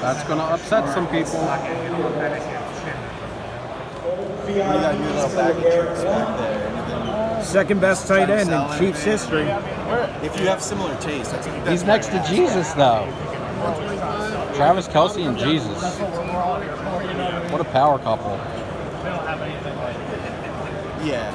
That's going to upset some people. You got your little bag of tricks back there. Second best tight end in Chiefs history. If you have similar taste, He's next to Jesus, though. Travis Kelce and Jesus. What a power couple. Yeah.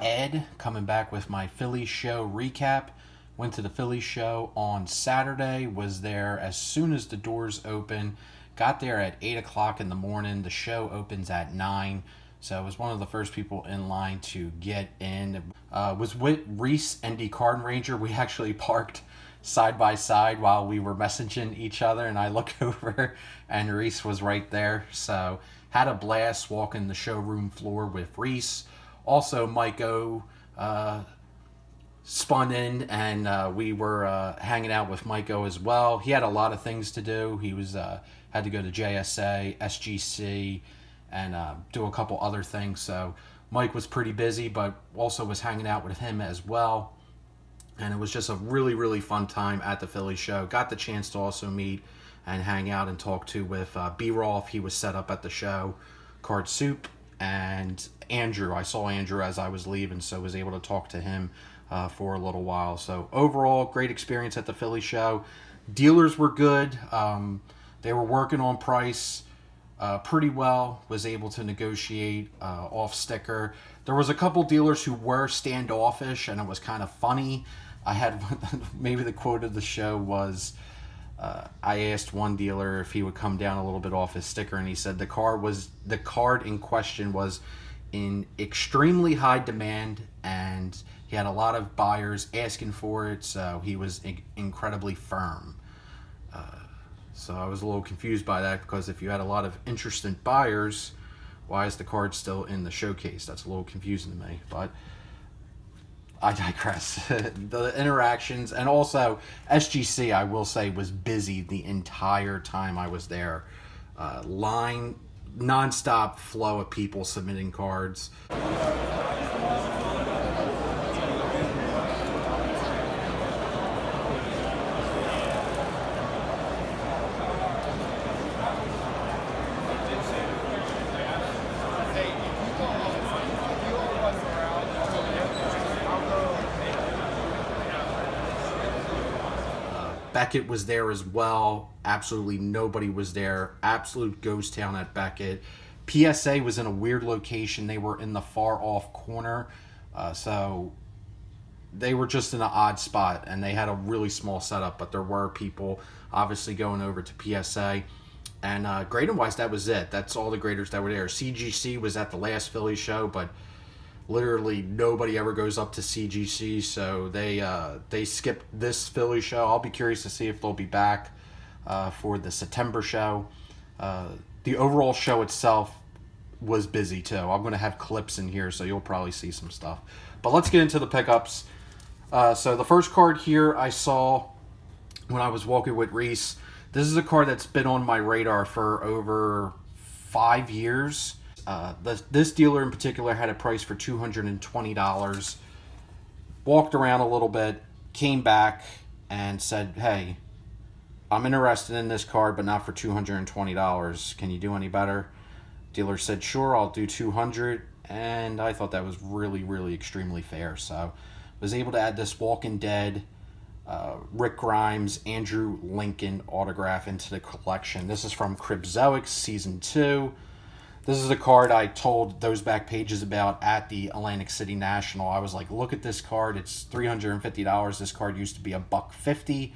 Ed coming back with my Philly show recap. Went to the Philly show on Saturday. Was there as soon as the doors open. Got there at 8 o'clock in the morning. The show opens at 9. So I was one of the first people in line to get in. Was with Reese and the Card Ranger. We actually parked side by side while we were messaging each other, and I looked over and Reese was right there. So had a blast walking the showroom floor with Reese. Also, Mike O spun in, and we were hanging out with Mike O as well. He had a lot of things to do. He was had to go to JSA, SGC, and do a couple other things. So Mike was pretty busy, but also was hanging out with him as well. And it was just a really, really fun time at the Philly show. Got the chance to also meet and hang out and talk with B-Rolf. He was set up at the show. Card Soup and Andrew. I saw Andrew as I was leaving, so was able to talk to him for a little while. So overall, great experience at the Philly show. Dealers were good. They were working on price pretty well. Was able to negotiate off sticker. There was a couple dealers who were standoffish, and it was kind of funny. I had maybe the quote of the show was, I asked one dealer if he would come down a little bit off his sticker, and he said the card in question was in extremely high demand, and he had a lot of buyers asking for it, so he was incredibly firm. So I was a little confused by that, because if you had a lot of interested buyers, why is the card still in the showcase? That's a little confusing to me, but I digress. The interactions, and also SGC, I will say, was busy the entire time I was there. Line, nonstop flow of people submitting cards. Beckett was there as well. Absolutely nobody was there. Absolute ghost town at Beckett. PSA was in a weird location. They were in the far off corner. So they were just in an odd spot, and they had a really small setup, but there were people obviously going over to PSA. And grade-wise, that was it. That's all the graders that were there. CGC was at the last Philly show, but literally nobody ever goes up to CGC, so they skipped this Philly show. I'll be curious to see if they'll be back for the September show. The overall show itself was busy too. I'm going to have clips in here, so you'll probably see some stuff. But let's get into the pickups. So the first card here I saw when I was walking with Reese. This is a card that's been on my radar for over 5 years. This dealer in particular had a price for $220. Walked around a little bit, came back and said, hey, I'm interested in this card, but not for $220. Can you do any better? Dealer said, sure, I'll do $200. And I thought that was really, really extremely fair. So was able to add this Walking Dead, Rick Grimes, Andrew Lincoln autograph into the collection. This is from Cribzoics Season 2. This is a card I told those back pages about at the Atlantic City National. I was like, look at this card. It's $350. This card used to be $150.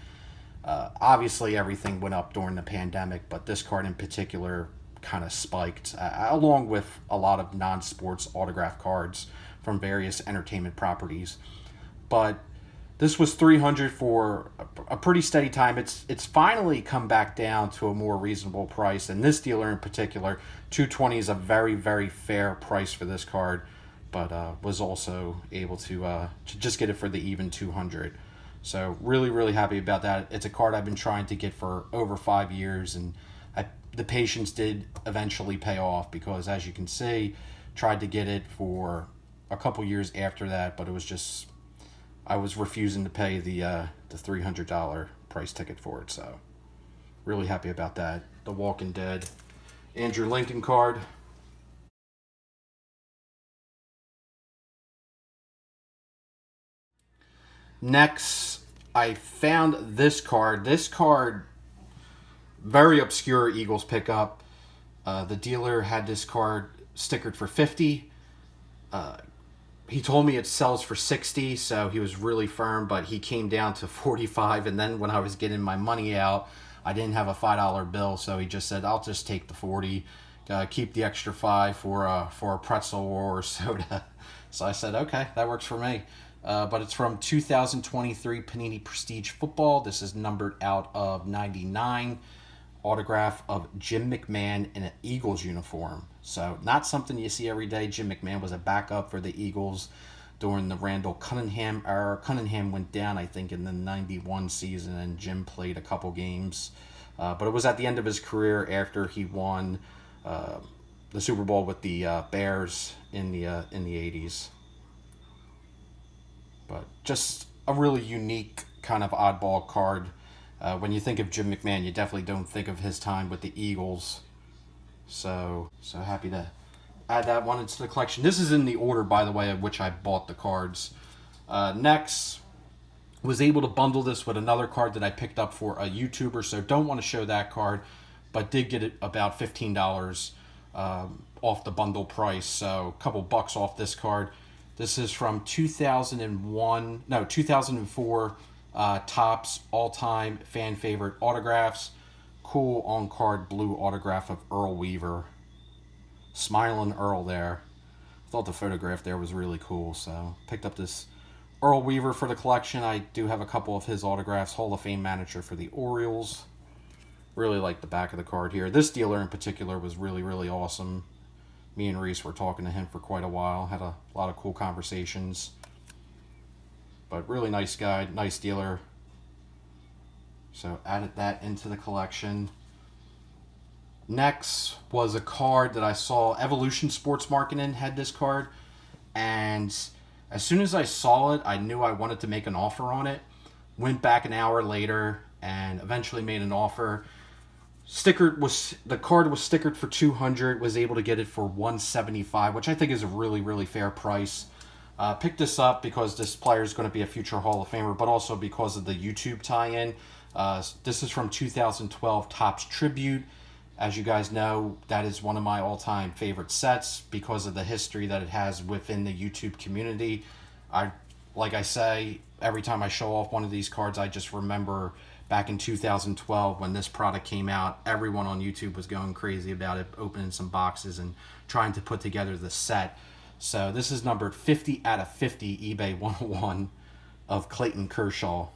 Obviously, everything went up during the pandemic, but this card in particular kind of spiked, along with a lot of non-sports autograph cards from various entertainment properties. But this was $300 for a pretty steady time. It's finally come back down to a more reasonable price, and this dealer in particular, $220 is a very, very fair price for this card, but was also able to just get it for the even $200. So really, really happy about that. It's a card I've been trying to get for over 5 years, and the patience did eventually pay off, because as you can see, tried to get it for a couple years after that, but it was just I was refusing to pay the $300 price ticket for it. So really happy about that. The Walking Dead Andrew Lincoln card. Next, I found this card. This card, very obscure Eagles pickup. The dealer had this card stickered for $50. He told me it sells for $60, so he was really firm, but he came down to $45, and then when I was getting my money out, I didn't have a $5 bill, so he just said, I'll just take the $40, keep the extra $5 for a pretzel or soda. So I said, okay, that works for me. But it's from 2023 Panini Prestige Football. This is numbered out of 99. Autograph of Jim McMahon in an Eagles uniform. So not something you see every day. Jim McMahon was a backup for the Eagles during the Randall Cunningham era. Cunningham went down, I think, in the 91 season, and Jim played a couple games. But it was at the end of his career after he won the Super Bowl with the Bears in the 80s. But just a really unique kind of oddball card. When you think of Jim McMahon, you definitely don't think of his time with the Eagles. So happy to add that one into the collection. This is in the order, by the way, of which I bought the cards. Next, was able to bundle this with another card that I picked up for a YouTuber, so don't want to show that card, but did get it about $15 off the bundle price, so a couple bucks off this card. This is from 2004 Topps all-time fan favorite autographs. Cool on-card blue autograph of Earl Weaver. Smiling Earl there. I thought the photograph there was really cool, so picked up this Earl Weaver for the collection. I do have a couple of his autographs. Hall of Fame manager for the Orioles. Really like the back of the card here. This dealer in particular was really, really awesome. Me and Reese were talking to him for quite a while. Had a lot of cool conversations. But really nice guy, nice dealer. So added that into the collection. Next was a card that I saw. Evolution Sports Marketing had this card. And as soon as I saw it, I knew I wanted to make an offer on it. Went back an hour later and eventually made an offer. The card was stickered for $200. Was able to get it for $175, which I think is a really, really fair price. Picked this up because this player is going to be a future Hall of Famer, but also because of the YouTube tie-in. This is from 2012 Topps Tribute. As you guys know, that is one of my all-time favorite sets because of the history that it has within the YouTube community. Like I say, every time I show off one of these cards, I just remember back in 2012 when this product came out. Everyone on YouTube was going crazy about it, opening some boxes and trying to put together the set. So this is numbered 50 out of 50 eBay 101 of Clayton Kershaw.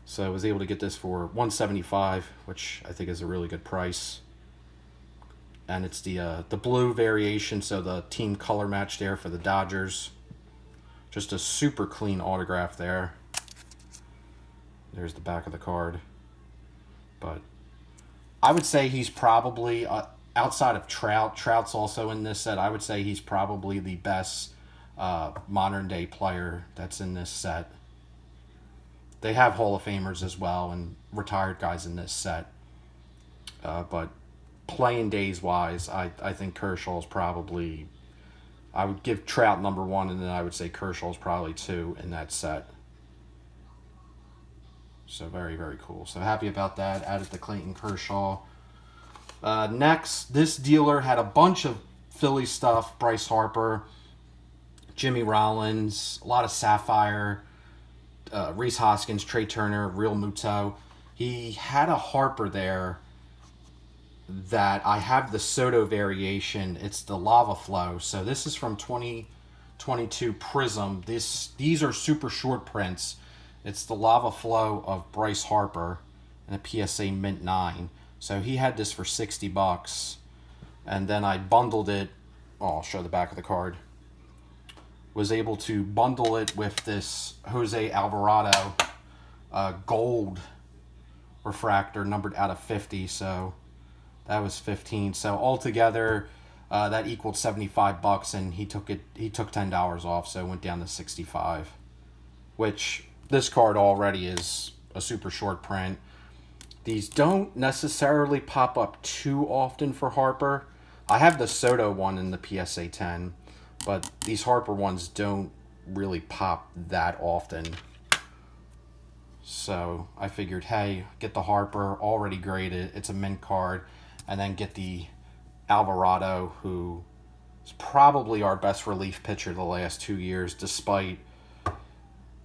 So I was able to get this for $175, which I think is a really good price. And it's the blue variation, so the team color match there for the Dodgers. Just a super clean autograph there. There's the back of the card. But I would say he's probably, outside of Trout's also in this set, I would say he's probably the best modern day player that's in this set. They have Hall of Famers as well and retired guys in this set. But playing days wise, I think Kershaw's probably, I would give Trout number one, and then I would say Kershaw's probably two in that set. So very, very cool. So happy about that. Added the Clayton Kershaw. Next, this dealer had a bunch of Philly stuff. Bryce Harper, Jimmy Rollins, a lot of Sapphire, Reese Hoskins, Trey Turner, Real Muto. He had a Harper there that I have the Soto variation. It's the Lava Flow. So this is from 2022 Prism. These are super short prints. It's the Lava Flow of Bryce Harper and a PSA Mint 9. So he had this for $60. And then I bundled it. Oh, I'll show the back of the card. Was able to bundle it with this Jose Alvarado gold refractor numbered out of 50. So that was 15. So altogether, that equaled $75, and he took $10 off, so it went down to 65. which this card already is a super short print. These don't necessarily pop up too often for Harper. I have the Soto one in the PSA 10, but these Harper ones don't really pop that often. So I figured, hey, get the Harper, already graded, it's a mint card, and then get the Alvarado, who is probably our best relief pitcher the last 2 years, despite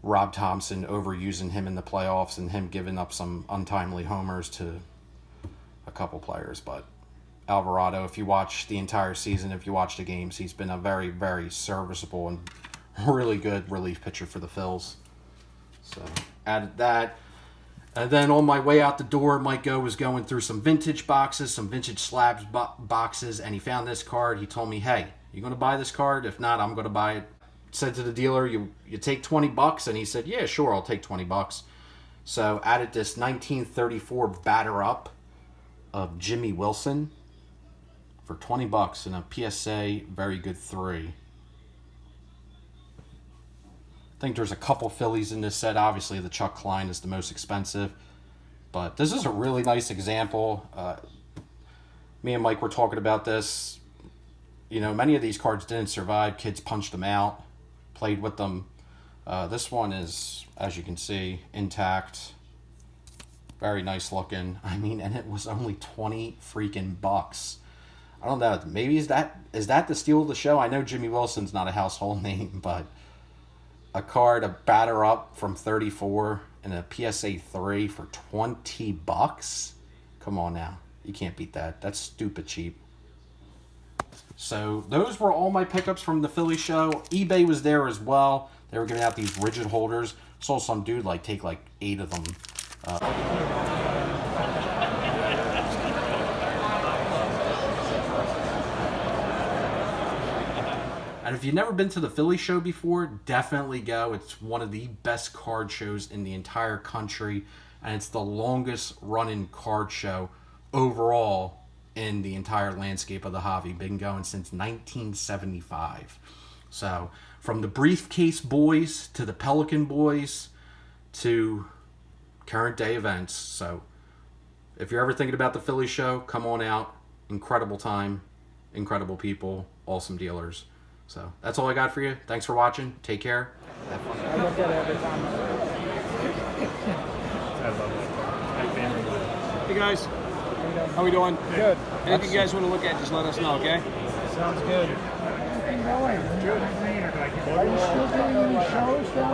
Rob Thompson overusing him in the playoffs and him giving up some untimely homers to a couple players. But Alvarado, if you watch the entire season, if you watch the games, he's been a very, very serviceable and really good relief pitcher for the Phils. So added that. And then on my way out the door, Mike Go was going through some vintage boxes, some vintage slabs boxes, and he found this card. He told me, hey, you going to buy this card? If not, I'm going to buy it. Said to the dealer, you take $20? And he said, yeah, sure, I'll take $20. So added this 1934 batter up of Jimmy Wilson for $20 in a PSA very good 3. I think there's a couple Phillies in this set. Obviously, the Chuck Klein is the most expensive. But this is a really nice example. Me and Mike were talking about this. You know, many of these cards didn't survive. Kids punched them out, played with them. This one is, as you can see, intact. Very nice looking. I mean, and it was only 20 freaking bucks. I don't know. Maybe is that the steal of the show? I know Jimmy Wilson's not a household name, but a card, a batter up from 34 and a PSA 3 for 20 bucks. Come on now. You can't beat that. That's stupid cheap. So those were all my pickups from the Philly show. eBay was there as well. They were giving out these rigid holders. Saw some dude take 8 of them. And if you've never been to the Philly show before, definitely go. It's one of the best card shows in the entire country, and it's the longest running card show overall in the entire landscape of the hobby. Been going since 1975. So from the Briefcase Boys to the Pelican Boys to current day events. So if you're ever thinking about the Philly show, come on out. Incredible time, incredible people, awesome dealers. So that's all I got for you. Thanks for watching. Take care. Have fun. I look at it every time. I love it. Hey guys, how we doing? Good. Anything you guys want to look at, just let us know, okay? Sounds good. Are you still doing any shows down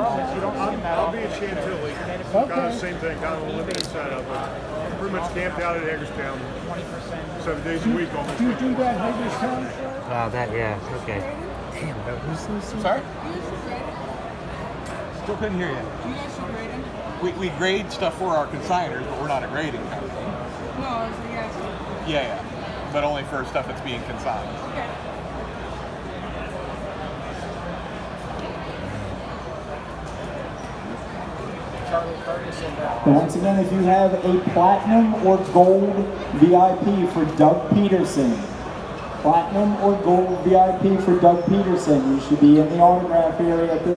there? I'll be at Chantilly. Kind of the same thing, kind of a limited setup. But pretty much camped out at Hagerstown 7 days a week almost. Do you do that Hagerstown show? Yeah, okay. Damn, that was Sorry? Still couldn't hear you. Do you guys do grading? We grade stuff for our consigners, but we're not a grading company. No, it's the guys. Yeah. But only for stuff that's being consigned. Okay. And once again, if you have a platinum or gold VIP for Doug Peterson, platinum or gold VIP for Doug Peterson, you should be in the autograph area at this